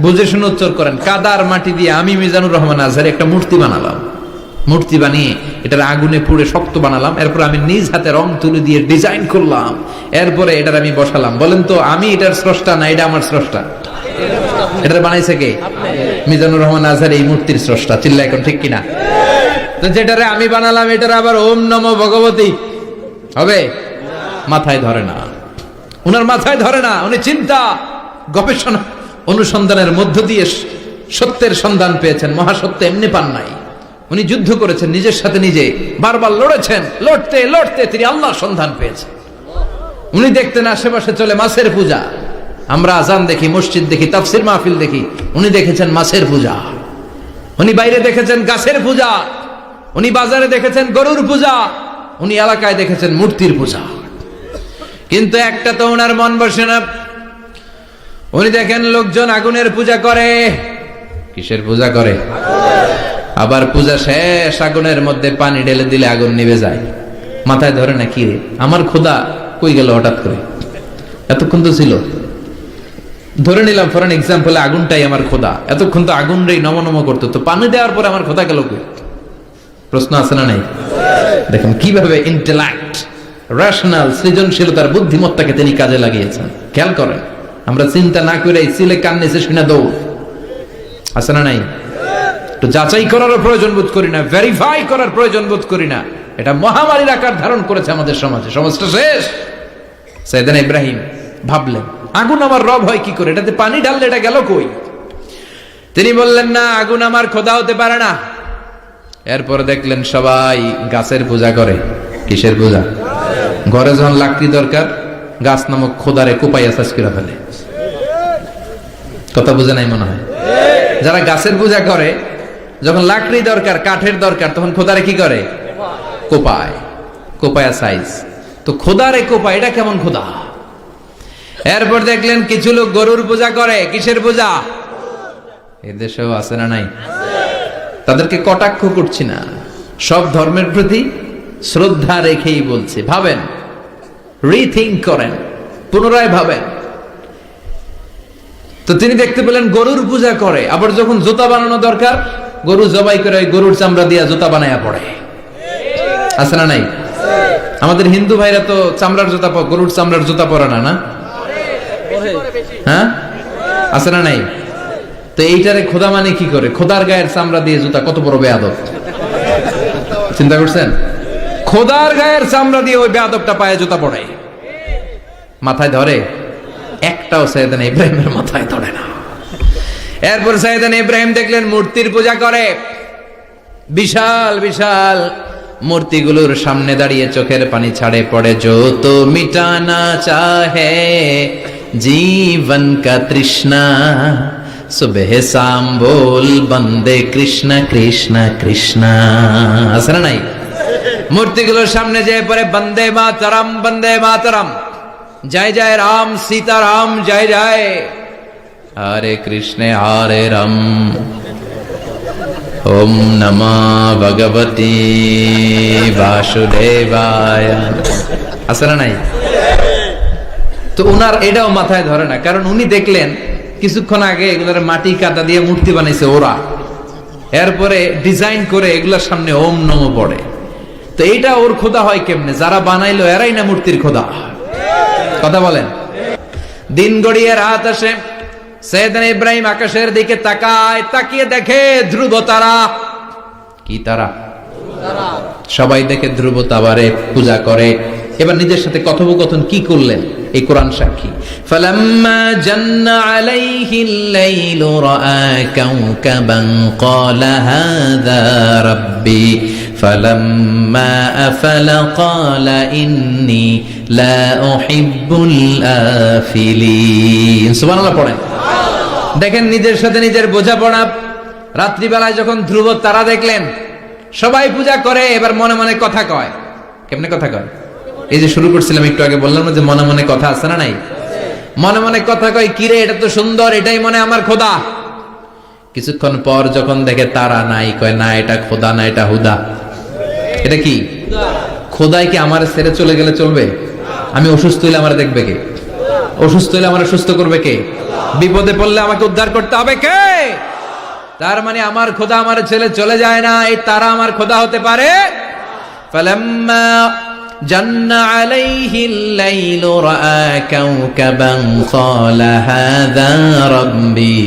বুঝে শুনে উত্তর করেন। কাদার মাটি দিয়ে আমি মিজানুর রহমান আজহারি একটা মূর্তি বানালাম, মূর্তি বানিয়ে এটার আগুনে পুড়ে শক্ত বানালাম, এরপর আমি নিজ হাতে রং তুলি দিয়ে ডিজাইন করলাম, এরপরে এটার আমি বসালাম। বলেন তো আমি এটার স্রষ্টা না এটা আমার স্রষ্টা? এটা বানাইছে কে? মিজানুর রহমান আজহারি এই মূর্তির স্রষ্টা। চিল্লা এখন ঠিক কিনা? তো যেটারে আমি বানালাম এটার আবার ওম নমো ভগবতী হবে? মাথায় ধরে না, উনার মাথায় ধরে না। উনি চিন্তা গবেষণা অনুসন্ধানের মধ্য দিয়ে সত্যের সন্ধান পেয়েছেন। মহাসত্য এমনি পান নাই, উনি যুদ্ধ করেছেন নিজের সাথে নিজে, বারবার লড়েছেন, লড়তে লড়তে তিনি আল্লাহর সন্ধান পেয়েছেন। উনি দেখতেন আশেপাশে চলে মাছের পূজা, আমরা আজান দেখি, মসজিদ দেখি, তাফসির মাহফিল দেখি, উনি দেখেছেন মাছের পূজা। উনি বাইরে দেখেছেন গাছের পূজা, উনি বাজারে দেখেছেন গরুর পূজা, উনি এলাকায় দেখেছেন মূর্তির পূজা। কিন্তু একটা তো ওনার মন বসে না। উনি দেখেন লোকজন আগুনের পূজা করে। কিসের পূজা করে? আবার পূজা শেষ আগুনের মধ্যে পানি ঢেলে দিলে আগুন নিভে যায়। মাথায় ধরে না, কি রে আমার খোদা কই গেল হঠাৎ করে? এতক্ষণ তো ছিল। ধরে নিলাম ফর এন এক্সাম্পল আগুনটাই আমার খোদা, এতক্ষণ তো আগুন রে নম নম করতো, তো পানি দেওয়ার পরে আমার খোদা গেল কই? প্রশ্ন আছে না নাই? দেখুন কিভাবে ইন্টেলেক্ট, রেশনাল, সৃজনশীলতার বুদ্ধিমত্তাকে তিনি কাজে লাগিয়েছেন। খেয়াল করেন, আমরা চিন্তা না করে সিলে কান নিচে শুনে দৌড়, আছে না নাই? তো যাচাই করারও প্রয়োজন বোধ করি না, ভেরিফাই করার প্রয়োজন বোধ করি না। এটা মহামারীর আকার ধারণ করেছে আমাদের সমাজে, সমাজটা শেষ। সাইয়েদনা ইব্রাহিম ভাবলেন আগুন আমার রব হয় কি করে, এটাতে পানি ঢাললে এটা গেল কই? তিনি বললেন না, আগুন আমার খোদা হতে পারে না। এরপর দেখলেন সবাই গাছের পূজা করে। কিসের পূজা? ঘরে যখন লাকড়ি দরকার, গাছ নামক খোদারে কোপাইয়া শেষ করে ফেলে। কথা বুঝে নাই মনে হয়? যারা গাছের পূজা করে, যখন লাকড়ি দরকার, কাঠের দরকার, তখন খোদারে কি করে? কোপায়, কোপায়া সাইজ। তো খোদারে কোপায়, এটা কেমন খোদা? এরপর দেখলেন কিছু লোক গরুর পূজা করে। কিসের পূজা? এদেশেও আছে না নাই? তাদেরকে কটাক্ষ করছি না, সব ধর্মের প্রতি শ্রদ্ধা রেখেই বলছি। ভাবেন, রিথিঙ্ক করেন, পুনরায় ভাবেন। তো তিনি দেখতে পেলেন গরুর পূজা করে, আবার যখন জুতা বানানো দরকার, গরু জবাই করে ওই গরুর চামড়া দিয়া জুতা বানায়া পড়ে। আছে না নাই? আমাদের হিন্দু ভাইরা তো চামড়ার জুতা, গরুর চামড়ার জুতা পরে না, না? হ্যাঁ, আছে না নাই? তো এইটারে খোদা মানে কি করে? খোদার গায়ের চামড়া দিয়ে জুতা, কত বড় বেয়াদব! চিন্তা করছেন? খোদার গায়ের চামড়া দিয়ে ওই বেয়াদবটা পায়ে জুতা পড়ে। মাথায় ধরে? একটাও সাইয়েদনা ইব্রাহিমের মাথায় ধরে না। এরপর সাইয়েদনা ইব্রাহিম দেখলেন মূর্তির পূজা করে। বিশাল বিশাল মূর্তিগুলোর সামনে দাঁড়িয়ে চোখের পানি ছাড়ে পড়ে। जो तो मिटाना चाहे जीवन का तृष्णा, सुबह शाम बोल बंदे कृष्ण कृष्ण कृष्ण। আছে না নাই? মূর্তিগুলোর সামনে যেয়ে পড়ে বন্দে মাতরম, বন্দে মাতরম, জয় জয় রাম সীতা রাম, জয় জয় হরে কৃষ্ণ হরে রাম, ওম নমঃ ভগবতে বাসুদেবায়। আছে না নাই? তো উনার এটাও মাথায় ধরে না, কারণ উনি দেখলেন কিছুক্ষণ আগে এগুলোর মাটি কাদা দিয়ে মূর্তি বানাইছে ওরা, এরপরে ডিজাইন করে এগুলোর সামনে ওম নমঃ পড়ে। তো এইটা ওর খোদা হয় কেমনে? যারা বানাইলো এরাই না মূর্তির খোদা। কথা বলেন। দিন গড়িয়ে রাত আসে, সাইয়েদনা ইব্রাহিম আকাশের দিকে তাকায়, তাকিয়ে দেখে ধ্রুব তারা। কি তারা? সবাই দেখে ধ্রুব তারারে পূজা করে। এবার নিজের সাথে কথোপকথন কি করলেন এই কোরআন সাক্ষী। ফালাম্মা জান্না আলাইহিল লাইলু রাআ কাওকাবান ক্বালা হাযা রাব্বি ফালাম্মা আফালা ক্বালা ইন্নী লা উহিব্বুল আফিলিন। সুবহানাল্লাহ পড়েন। দেখেন নিজের সাথে নিজের বোঝাপড়া। রাত্রিবেলায় যখন ধ্রুব তারা দেখলেন, সবাই পূজা করে, এবার মনে মনে কথা কয়। কেমনে কথা কয়? এই যে শুরু করছিলাম একটু আগে, বললাম যে মনে মনে কথা আছে না নাই? মনে মনে কথা কয়, কিরে এটা তো সুন্দর, এটাই মনে আমার খোদা। কিছুক্ষণ পর যখন দেখে তারা নাই, কয় না এটা খোদা না, এটা হুদা। এটা কি খোদাই? কি আমার ছেড়ে চলে গেলে চলবে? আমি অসুস্থ হইলে আমার দেখবে কে? অসুস্থ হলে আমার সুস্থ করবে কে? বিপদে পড়লে আমাকে উদ্ধার করতে হবে কে? তার মানে আমার খোদা আমার ছেলে চলে যায় না, এই তারা আমার খোদা হতে পারে। ফালাম্মা জান্না আলাইহিল লাইলু রাআ কাওকাবান ক্বালা হাযা রাব্বি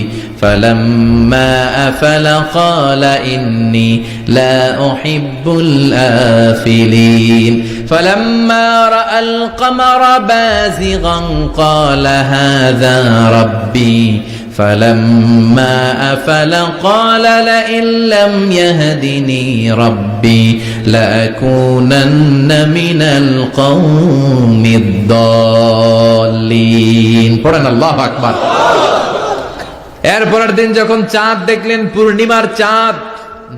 ফালাম্মা আফালা ক্বালা ইন্নী লা উহিব্বুল আফিলিন ফালাম্মা রাআল কমারা বাযিগান ক্বালা হাযা রাব্বি فلما أفل قال لئن لم يهدني ربي لأكونن من القوم الضالين পড়েন আল্লাহু আকবার। এরপরের দিন যখন চাঁদ দেখলেন, পূর্ণিমার চাঁদ,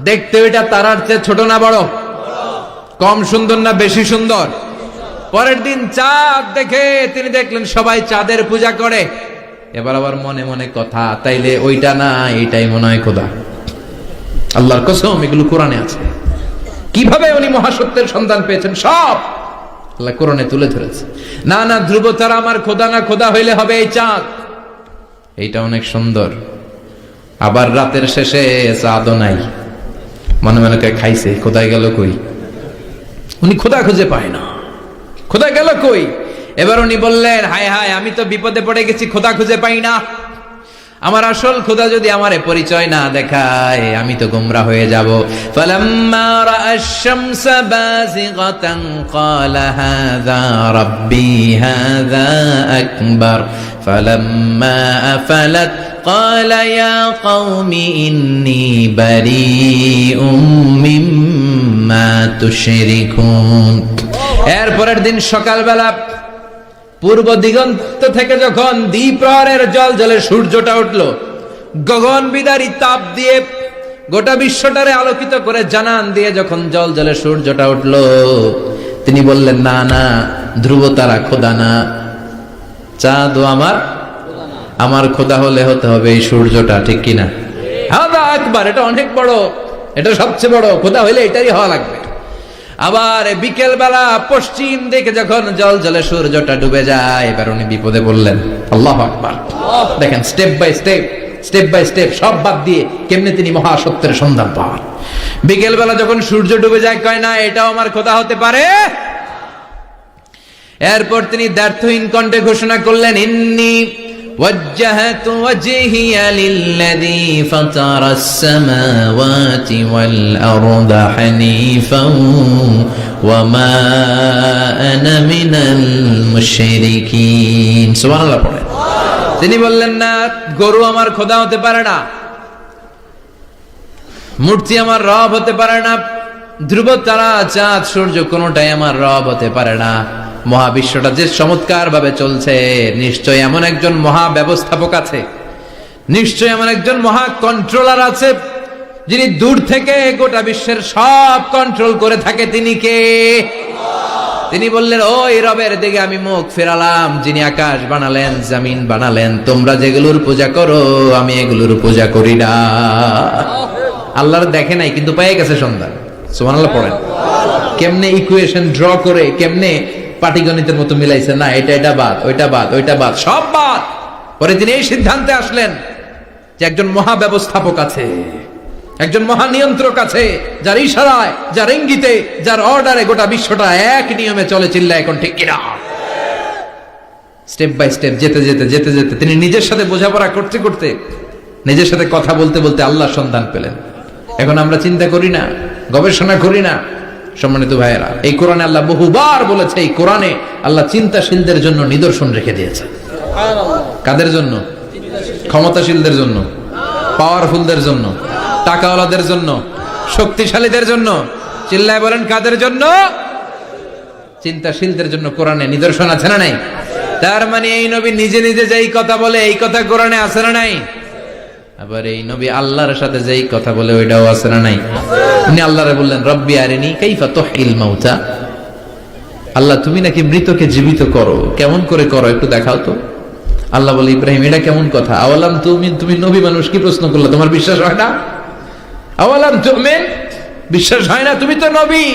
দেখতে ওইটা তারার চেয়ে ছোট না বড়? কম সুন্দর না বেশি সুন্দর? পরের দিন চাঁদ দেখে তিনি দেখলেন সবাই চাঁদের পূজা করে। এবার আবার মনে মনে কথা, তাইলে ওইটা না এইটাই মনে হয় খোদা। আল্লাহর কসম, এগুলো কোরআনে আছে। কিভাবে উনি মহাসত্যের সন্ধান পেয়েছেন সব আল্লাহ কোরআনে তুলে ধরেছে। না না, ধ্রুব তারা আমার খোদা না, খোদা হইলে হবে এই চাঁদ। এইটা অনেক সুন্দর। আবার রাতের শেষে চাঁদও নাই, মনে মনে খাইছে খোদায় গেল কই? উনি খোদা খুঁজে পায় না, খোদা গেল কই? এবার উনি বললেন, হায় হায়, আমি তো বিপদে পড়ে গেছি, খোদা খুঁজে পাই না। আমার আসল খোদা যদি আমারে পরিচয় না দেখায়, আমি তো গোমরা হয়ে যাব। ফালাম্মা রাআশ শামসা বাযিগাতান ক্বালা হাযা রাব্বি হাযা আকবার ফালাম্মা আফালাত ক্বালা ইয়া কওমি ইন্নী বারীউম মিম্মা তুশরিকুন। এরপরের দিন সকালবেলা পূর্ব দিগন্ত থেকে যখন দ্বিপ্রহরের জলজলে সূর্যটা উঠল, গগন বিদারী তাপ দিয়ে গোটা বিশ্বটারে আলোকিত করে জানান দিয়ে যখন জলজলে সূর্যটা উঠল, তিনি বললেন, না না, ধ্রুব তারা খোদা না, চাঁদও আমার খোদা হলে হতে হবে এই সূর্যটা, ঠিক কিনা? হাদা আকবার, এটা অনেক বড়, এটা সবচেয়ে বড়, খোদা হইলে এটাই হওয়া লাগবে। আবার বিকেল বেলা পশ্চিম দিকে যখন জল জলে সূর্যটা ডুবে যায়, এবার উনি বিপদে বললেন। আল্লাহু আকবার। দেখেন, স্টেপ বাই স্টেপ সব বাদ দিয়ে কেমনে তিনি মহাসত্যের সন্ধান পান। বিকেল বেলা যখন সূর্য ডুবে যায়, কয় না এটাও আমার খোদা হতে পারে। এরপর তিনি দ্ব্যর্থহীন কণ্ঠে ঘোষণা করলেন, ইন্নী وجهت وجهي للذي فطر السماوات والأرض حنيفا وما أنا من المشركين। সুবহানাল্লাহ পড়ে। তিনি বললেন, না, গরু আমার খোদা হতে পারে না, মূর্তি আমার রব হতে পারে না, ধ্রুব তারা চাঁদ সূর্য কোনটাই আমার রব হতে পারে না। মহাবিশ্বটা যে চমৎকার ভাবে চলছে, নিশ্চয় এমন একজন মহা ব্যবস্থাপক আছে, নিশ্চয় এমন একজন মহা কন্ট্রোলার আছে, যিনি দূর থেকে গোটা বিশ্বের সব কন্ট্রোল করে থাকে। তিনি কে? তিনি বললেন, ওই রবের দিকে আমি মুখ ফেরালাম, যিনি আকাশ বানালেন, জমিন বানালেন। তোমরা যেগুলোর পূজা করো, আমি এগুলোর পূজা করি না। আল্লাহর দেখে নাই, কিন্তু পেয়ে গেছে সন্ধান। সুবহানাল্লাহ পড়েন। কেমনে ইকুয়েশন ড্র করে, কেমনে পাটিগণিতের মতো মিলাইছে, না এটা বাদ, ওইটা বাদ, ওইটা বাদ, সব বাদ। পরে তিনি এই সিদ্ধান্তে আসলেন যে একজন মহা ব্যবস্থাপক আছে, একজন মহা নিয়ন্ত্রক আছে, যার ইশারায়, যার ইঙ্গিতে, যার অর্ডারে গোটা বিশ্বটা এক নিয়মে চলে। চিল্লা এখন ঠিক কিনা? স্টেপ বাই স্টেপ যেতে যেতে তিনি নিজের সাথে বোঝাপড়া করতে করতে, নিজের সাথে কথা বলতে বলতে আল্লাহর সন্ধান পেলেন। এখন আমরা চিন্তা করি না, গবেষণা করি না। সম্মানিত ভাইয়েরা, এই কোরআনে আল্লাহ বহুবার বলেছে, এই কোরআনে আল্লাহ চিন্তাশীলদের জন্য নিদর্শন রেখে দিয়েছে। কাদের জন্য? ক্ষমতাশীলদের জন্য, পাওয়ারফুলদের জন্য, টাকাওয়ালাদের জন্য, শক্তিশালীদের জন্য। চিল্লায় বলেন, কাদের জন্য? চিন্তাশীলদের জন্য কোরআনে নিদর্শন আছে না নাই? তার মানে এই নবী নিজে নিজে যেই কথা বলে, এই কথা কোরআনে আছে না নাই? আবার এই নবী আল্লাহর সাথে যেই কথা বলে, ওইটাও আছে না নাই? উনি আল্লাহরে বললেন, রব্বি আরিনি কাইফা তুহিল মাউতা। আল্লাহ, তুমি নাকি মৃতকে জীবিত করো, কেমন করে করো একটু দেখাও তো। আল্লাহ বলে, ইব্রাহিম, এটা কেমন কথা? আওয়ালাম তুমিন, তুমি নবী মানুষ, কি প্রশ্ন করলে? তোমার বিশ্বাস হয় না? আওয়ালাম তুমিন, বিশ্বাস হয় না? তুমি তো নবী,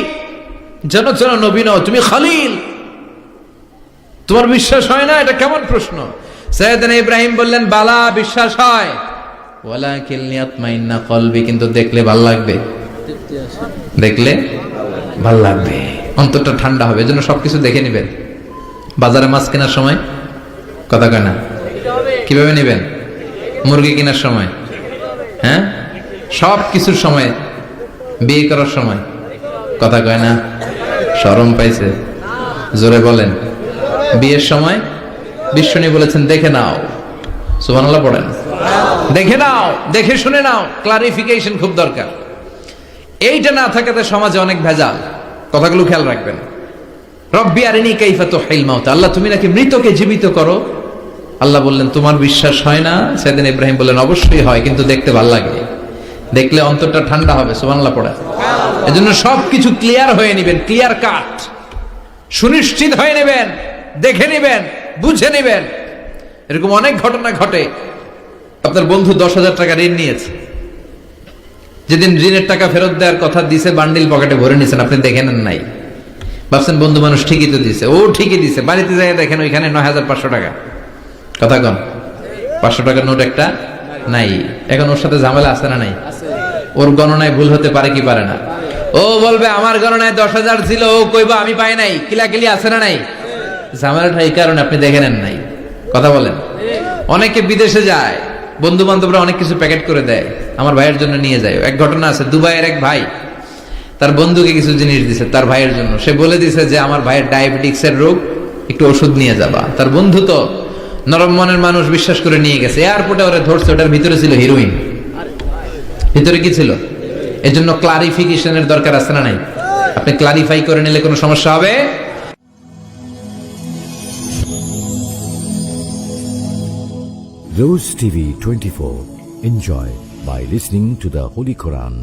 জানো নবী নও, তুমি খলিল। তোমার বিশ্বাস হয় না? এটা কেমন প্রশ্ন? সাইয়েদনা ইব্রাহিম বললেন, বালা, বিশ্বাস হয়, ওয়ালাকিন লিয়াতমাইন্না কলবি, কিন্তু দেখলে ভাল লাগবে, দেখলে ভাল লাগবে, অন্তরটা ঠান্ডা হবে। এজন্য সবকিছু দেখে নেবেন। বাজারে মাছ কেনার সময় কথা কয় না, কিভাবে নেবেন? মুরগি কেনার সময়, হ্যাঁ, সব কিছুর সময়, বিয়ে করার সময় কথা কয় না, শরম পাইছে, জোরে বলেন। বিয়ের সময় বিশ্বনী বলেছেন দেখে নাও, সুবহানাল্লাহ পড়েন, দেখে নাও, দেখে শুনে নাও, ক্লারিফিকেশন খুব দরকার। এইটা না থাকাতে সমাজে অনেক ভেজাল। কথাগুলো খেয়াল রাখবেন। রব্বি আরিনি কাইফা তুহিল মাউত, আল্লাহ তুমি নাকি মৃতকে জীবিত করো। আল্লাহ বললেন তোমার বিশ্বাস হয় না? সেদিন ইব্রাহিম বললেন অবশ্যই হয়, কিন্তু দেখতে ভালো লাগে, দেখলে অন্তরটা ঠান্ডা হবে। সুবহানাল্লাহ পড়েন। এজন্য সবকিছু ক্লিয়ার হয়ে নেবেন, ক্লিয়ার কাট, সুনিশ্চিত হয়ে নেবেন, দেখে নেবেন, বুঝে নেবেন। এরকম অনেক ঘটনা ঘটে। আপনার বন্ধু 10,000 টাকা ঋণ নিয়েছে, যেদিন ঋণের টাকা ফেরত দেওয়ার কথা দিছে, বান্ডিল পকেটে ভরে নিয়েছেন, আপনি দেখে নেন নাই। ভাবছেন বন্ধু মানুষ ঠিকই তো দিছে, ও ঠিকই দিছে। বাড়িতে যাই দেখেন ওইখানে 9,500 টাকা। কথা কন, 500 টাকার নোট একটা নাই। এখন ওর সাথে ঝামেলা আছে না নাই? ওর গণনায় ভুল হতে পারে কি পারে না? ও বলবে আমার গণনায় 10,000 ছিল, ও কইবা আমি পাই নাই, কিলাকিলি আছে না নাই? ঝামেলাটা এই কারণে আপনি দেখে নেন নাই। কথা বলেন। অনেকে বিদেশে যায়, বন্ধু বান্ধবরা অনেক কিছু প্যাকেট করে দেয়, আমার ভাইয়ের জন্য নিয়ে যায়। এক ঘটনা আছে, দুবাইয়ের এক ভাই তার বন্ধুকে কিছু জিনিস দিছে তার ভাইয়ের জন্য। সে বলে দিছে যে আমার ভাইয়ের ডায়াবেটিক্সের রোগ, একটু ওষুধ নিয়ে যাবা। তার বন্ধু তো নরম মনের মানুষ, বিশ্বাস করে নিয়ে গেছে। এয়ারপোর্টে ওরা ধরছে, ওটার ভিতরে ছিল হিরোইন। ভিতরে কি ছিল? এজন্য ক্লারিফিকেশনের দরকার আছে না নাই? আপনি ক্লারিফাই করে নিলে কোনো সমস্যা হবে? Rose TV 24. Enjoy by listening to the Holy Quran.